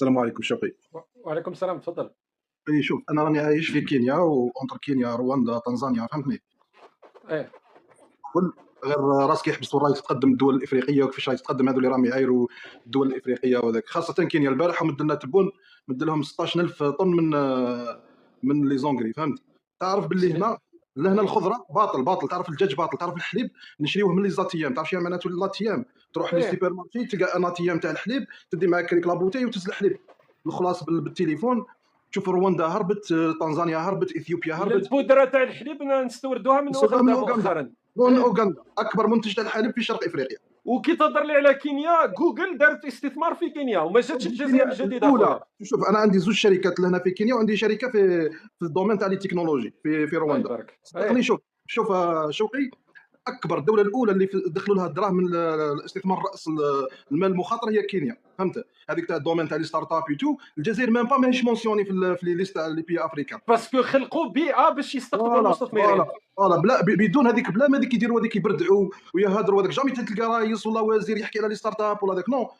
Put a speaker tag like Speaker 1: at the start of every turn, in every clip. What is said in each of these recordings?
Speaker 1: السلام عليكم شوقي.
Speaker 2: وعليكم السلام، تفضل.
Speaker 1: اي شوف، انا راني عايش في كينيا، وانتر كينيا رواندا تنزانيا، فهمتني.
Speaker 2: ايه
Speaker 1: كل غير راسك يحبس وراي تتقدم الدول الافريقيه، وكيفاش راهي تتقدم هذو اللي راهم يعايروا الدول الافريقيه وذاك، خاصه كينيا. البارح مد لنا تبون، مد لهم 16000 طن من لي زونغري، فهمت. تعرف باللي
Speaker 2: سمعت.
Speaker 1: هنا، لهنا الخضره باطل باطل، تعرف الدجاج باطل، تعرف الحليب نشريوه من لي زاتيام. تعرف شنو معناته لاتيام؟ تروح لي
Speaker 2: ايه
Speaker 1: سوبر مارشي تلقى ان اتيام تاع الحليب، تدي معاك كريك لابوتي وتسل الحليب الخلاص بالتليفون. تشوف رواندا هربت، تنزانيا هربت، اثيوبيا هربت.
Speaker 2: البودره تاع الحليب نستوردوها من
Speaker 1: نستوردوها من
Speaker 2: اوغندا
Speaker 1: اوغندا،
Speaker 2: مؤخرا.
Speaker 1: من
Speaker 2: ايه
Speaker 1: اوغندا اكبر منتج تاع الحليب في شرق افريقيا.
Speaker 2: وكي تهضر لي على كينيا، جوجل دارت استثمار في كينيا وما جاتش
Speaker 1: كينيا
Speaker 2: الجزائر الجديده
Speaker 1: الاولى.
Speaker 2: اخويا.
Speaker 1: شوف انا عندي زوج شركات لهنا في كينيا، وعندي شركه في الدومين تاع لي تكنولوجي في
Speaker 2: الله
Speaker 1: رواندا.
Speaker 2: يبارك.
Speaker 1: صدقني،
Speaker 2: ايه
Speaker 1: شوف شوقي، اكبر الدوله الاولى اللي دخلوا لها الدراهم من الاستثمار راس المال المخاطر هي كينيا، فهمت. هذيك تاع الدومين تاع لي ستارت اب تو، الجزائر ميم با ماهيش مونسيوني في لي ليست تاع لي بي افريكان.
Speaker 2: باسكو خلقوا بيئه باش يستقطبوا
Speaker 1: فوالا
Speaker 2: المستثمرين.
Speaker 1: فوالا بلا بدون هذيك، بلا ما هذيك يديروا هذيك يبردعوا ويهضروا هذاك، جامي تلقى رئيس ولا وزير يحكي على لي ستارت اب ولا هذاك، نو.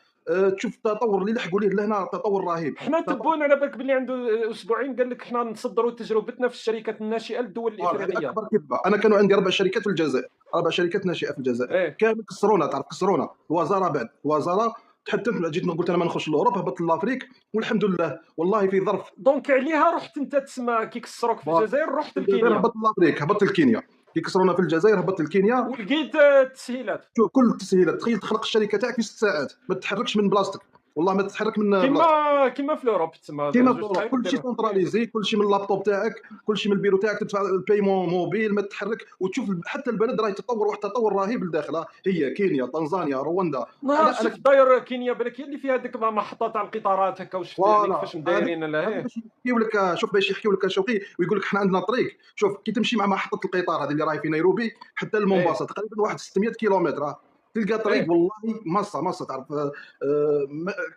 Speaker 1: تشوف التطور اللي لحقوا ليه لهنا، تطور رهيب.
Speaker 2: حنا تبون على بالك باللي عنده اسبوعين قال لك حنا نصدروا تجربتنا في الشركات الناشئه للدول
Speaker 1: هذه
Speaker 2: الافريقيه.
Speaker 1: اكبر كذبه. انا كانوا عندي 4 شركات في الجزائر، 4 شركات ناشئه في الجزائر،
Speaker 2: ايه
Speaker 1: كامل كسرونا. تعرف كسرونا الوزاره، بعد الوزاره تحدثت، جيت قلت انا ما نخش لاوروبا، هبطت لافريك، والحمد لله والله في ظرف.
Speaker 2: دونك عليها رحت انت تسمى كي كسروك في الجزائر رحت
Speaker 1: الجزائر
Speaker 2: لكينيا
Speaker 1: هبطت لافريك، هبطت لكينيا. كي كسرونا في الجزائر هبطت لكينيا.
Speaker 2: ولقيت التسهيلات.
Speaker 1: شوف كل التسهيلات، تخيل تخلق الشركه تاعك في 6 ساعات، ما تتحركش من بلاصتك، والله ما تتحرك من بلاصتك.
Speaker 2: كيما في الاوروب تسمى
Speaker 1: كيما
Speaker 2: جوج دقائق
Speaker 1: كل شيء سنتراليزي، كل شيء من اللابتوب تاعك، كل شيء من البيرو تاعك، تدفع البايمون موبيل، ما تتحرك. وتشوف حتى البلد راهي تطور واحد تطور رهيب لداخل. هي كينيا، تنزانيا، رواندا.
Speaker 2: نهار شفت داير كينيا بالك هي اللي فيها ديك محطه تاع القطارات هكا، وشفت يعني كيفاش مدايرين لها.
Speaker 1: باش يحكيو لك، شوف باش يحكيو لك شوقي، ويقول لك حنا عندنا طريق. شوف كي تمشي مع محطه القطار هذه اللي راهي في نيروبي حتى لمومباسا، تقريبا واحد 600 كيلومتر، تلقى طريق والله مصه تعرف.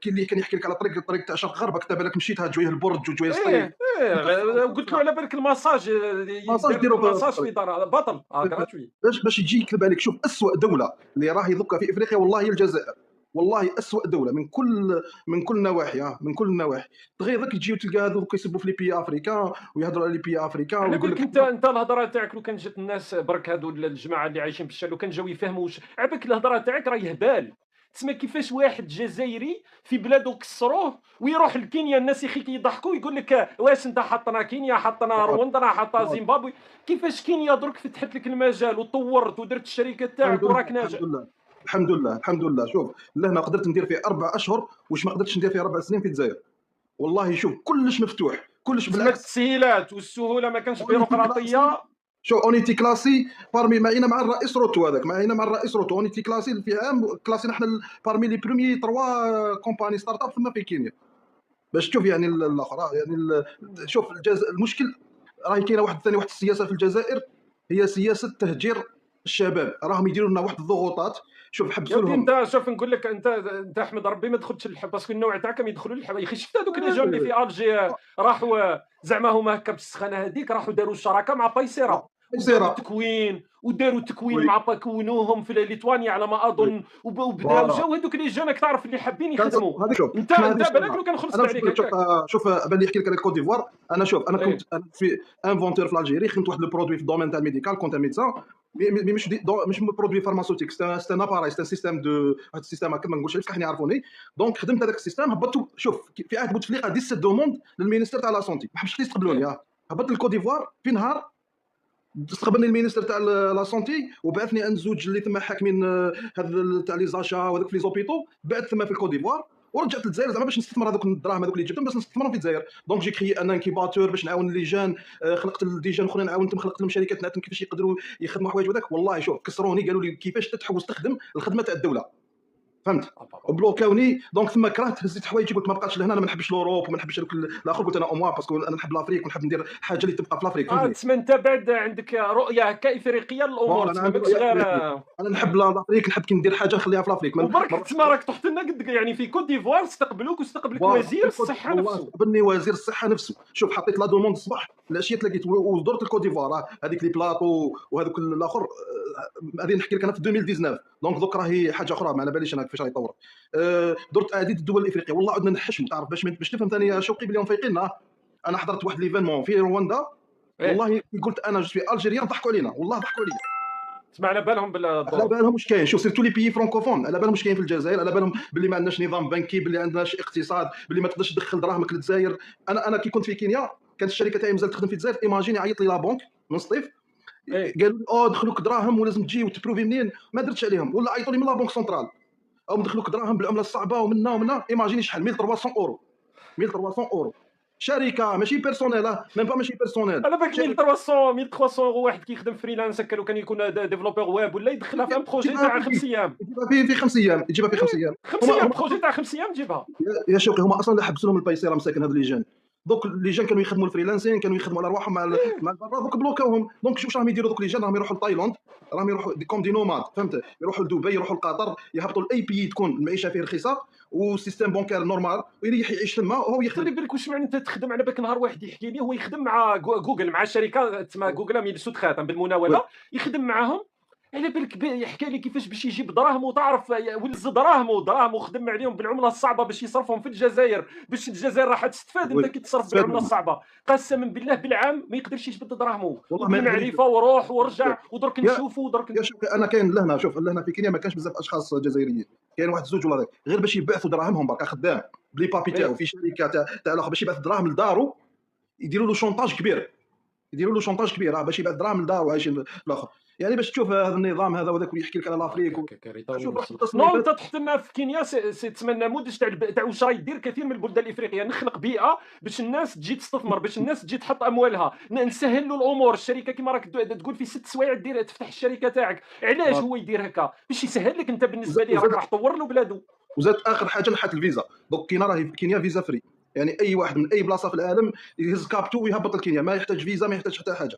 Speaker 1: كي اللي كان يحكي لك على الطريق تاع شرق غرب، كتب لك مشيتها جويه البرج وجويه الصيف.
Speaker 2: وقلت له على بالك الماساج
Speaker 1: ديروا
Speaker 2: الماساج في دار بطل غراتوي.
Speaker 1: باش يجي يكتب عليك. شوف اسوء دوله اللي راهي ذكا في افريقيا والله هي الجزائر، والله اسوء دوله من كل نواحي، من كل النواحي. تغير ذاك تجي وتلقى هذوك يسبوا في لي بي افريكان ويهضروا على لي بي افريكان
Speaker 2: على
Speaker 1: ويقول
Speaker 2: بالك
Speaker 1: لك
Speaker 2: انت الهضره تاعك لو كان جات الناس برك هذو الجماعه اللي عايشين في الشارع لو كان جاو يفهموا على بالك الهضره تاعك راهي هبال. تسمى كيفاش واحد جزائري في بلاده كسروه ويروح لكينيا، الناس يخيك يضحكوا يقول لك واش انت حطنا كينيا، حطنا رواندا، حطنا زيمبابوي. كيفاش كينيا درك فتحت لك المجال وطورت ودرت الشركات تاعك وراك ناجح.
Speaker 1: الحمد لله الحمد لله. شوف لهنا قدرت ندير فيه 4 اشهر واش ما قدرتش ندير فيه 4 سنين في الجزائر. والله شوف كلش مفتوح، كلش بالعكس.
Speaker 2: التسهيلات والسهوله، ما كانش بيروقراطيه.
Speaker 1: شو اونيتي كلاسي بارمي معينا مع الرئيس روتو، هذاك معينا مع الرئيس روتو، اونيتي كلاسي في عام كلاسينا احنا بارمي لي بروميي 3 كومباني ستارت اب ثم في كينيا. باش تشوف يعني الاخرى يعني شوف المشكل راهي كاينه واحد ثاني، واحد السياسه في الجزائر، هي سياسه تهجير الشباب. راهم يديروا لنا واحد الضغوطات. شوف حبسوا لهم.
Speaker 2: انت شوف نقول لك، انت احمد ربي ما دخلتش للحب، باسكو النوع تاعك يدخلوا للحب. يا اخي شفت هذوك لي جون اللي في الجي راحوا زعما هما هكا بالسخانه هذيك، راحوا داروا الشراكه مع بايسيرا وداروا تكوين مع كونوهم في ليتوانيا على ما اظن، وبداو جاو هذوك لي جون تعرف اللي حابين يخدموا. انت بالك لو كان خلصت عليك.
Speaker 1: شوف بان يحكي لك على كوت ديفوار. انا شوف انا كنت في انفونتور في الجيري، خدمت واحد البرودوي في الدومين تاع الميديكال، كنت ميدسان مش برودوي فارماسوتيك، سي ان اباراي، سي ان سيستيم دو واحد السيستيم هكا ما نقولش علاش يعرفوني. دونك خدمت هذاك السيستيم، هبطت. شوف في عهد بوتفليقه ديت سيت دوموند للمينيستر تاع لا سونتي، ما حبش يستقبلوني. هبطت للكوت ديفوار في نهار، استقبلني المينيستر تاع لا سونتي وبعثني عند زوج اللي ثم حاكمين هذا تاع لي زاشا وهذوك في لي زوبيتو، بعد ثم في الكوت ديفوار، ورجعت للجزائر زعما باش نستثمر هذوك الدراهم هذوك اللي جبتهم باش نستثمرهم في الجزائر. دونك جي كري ان انكيباتور باش نعاون لي جان، خلقت لي جان اخرين، عاونتهم خلقت لهم شركات نعاونتهم كيفاش يقدروا يخدموا حوايج وذاك. والله شوف كسروني، قالوا لي كيفاش تتحوس تخدم الخدمه تاع الدوله، فهمت. بلوكاوني. دونك ثم كرهت، هزيت حوايجي، قلت ما بقاتش لهنا. انا ما نحبش لوروب وما نحبش هذوك الاخر، قلت انا اموا باسكو انا نحب لافريك ونحب ندير حاجه اللي تبقى في لافريك، فهمتني.
Speaker 2: تسمى انت بعد عندك رؤيه هكا افريقيه للامور،
Speaker 1: انا نحب لافريك، نحب كي ندير حاجه نخليها في لافريك.
Speaker 2: وبرك تسمى راك طحت لنا قد يعني في كوت ديفوار استقبلوك واستقبلك وزير الصحه نفسه.
Speaker 1: استقبلني وزير الصحه نفسه. شوف حطيت لا دوموند الصباح الاشياء تلاقيت ودرت الكوت ديفوار هذيك لي بلاطو وهذوك الاخر غادي نحكي لك انا في 2019 دونك دوك راهي حاجه اخرى ما على باليش انا كيفاش غيطور. درت عديد الدول الافريقيه والله عدنا نحشم تعرف باش تفهم ثاني يا شوقي بلي فايقين. انا حضرت واحد ليفينمون في رواندا والله قلت انا جو سوي الجيريان ضحكوا علينا والله ضحكوا علينا.
Speaker 2: تسمع على بالهم
Speaker 1: على بالهم واش كاين شوف سيرتو لي بيي فرانكوفون على بالهم واش كاين في الجزائر على بالهم باللي ما عندناش نظام بنكي باللي عندناش اقتصاد باللي ما تقدرش تدخل دراهمك للجزائر. انا كي كنت في كينيا كانت الشركه تاعي مازالت تخدم في الجزائر ايماجيني عيط لي لا بنك من سطيف قالوا لي دخلوك دراهم ولازم تجي وتبروفي منين ما درتش عليهم ولا عيطوا لي من لا بنك سنترال او مدخلوك دراهم بالعمله الصعبه ومنا ايماجيني شحال 1300 اورو 1300 اورو شركه ماشي بيرسونيل ميم با ماشي بيرسونيل.
Speaker 2: على بالك 1300 اورو واحد كيخدم فريلانس هكا لو كان يكون ديفلوبور ويب ولا يدخلها في ان بروجي تاع 5 ايام
Speaker 1: يجيبها في 5 ايام يجيبها في 5 ايام
Speaker 2: 5 ايام بروجي تاع 5 ايام تجيبها
Speaker 1: يا شوقي. هما اصلا حبسوا لهم البايسيره مساكن هذو لي جان دوك لي جان كانوا يخدموا الفريلانسين كانوا يخدموا على رواحهم مع البرا دوك بلوكاوهم. دونك شوف راهم يديروا دوك لي جان راهم يروحوا لتايلاند راهم يروحوا كوم دي نوماد فهمت يروحوا لدبي يروحوا لقطر يهبطوا لاي بي تكون المعيشه فيه رخيصه والسيستم بونكير نورمال ويريح يعيش تما وهو يخدم.
Speaker 2: خلي بالك واش معنى انت تخدم على بالك نهار واحد يحكي لي هو يخدم مع جوجل مع شركه تسمى جوجل من سود خاتم بالمناوله يخدم معاهم على بالك يحكي لي كيفاش باش يجيب دراهم وتعرف ولز دراهم وخدم عليهم بالعمله الصعبه باش يصرفهم في الجزائر باش الجزائر راح تستفاد انت كي تصرف بالعمله الصعبه قسما بالله بالعام ما يقدرش يجبد دراهمه بالمعرفه وروح ورجع ودرك نشوفوا ودرك
Speaker 1: يا شوف انا كاين لهنا شوف لهنا في كينيا ما كانش بزاف اشخاص جزائريين كاين واحد زوج ولا غير باش يبعثوا دراهمهم برك خدام بلي بابي تاعو في شركه تاع الاخر باش يبعث دراهم لدارو يديروا له شونطاج كبير باش يبعث دراهم لدارو عايشين الاخر يعني باش تشوف هذا النظام هذا وذاك يحكي لك على لافريك
Speaker 2: نو انت تحت لنا في كينيا تتمنى نموذج تاع واش راه يدير كثير من البلدان الافريقيه نخلق بيئه باش الناس تجي تستثمر باش الناس تجي تحط اموالها نسهل له الامور. الشركه كما راك تقول في 6 سوايع دير تفتح الشركه تاعك علاش هو يدير هكا باش يسهل لك انت بالنسبه ليه راك راح تطور له بلادو.
Speaker 1: وزاد اخر حاجه نحات الفيزا دوك كاينه راهي في كينيا فيزا فري يعني اي واحد من اي بلاصه في العالم يهز كابتو ويهبط لكينيا ما يحتاج فيزا ما يحتاج حتى حاجه.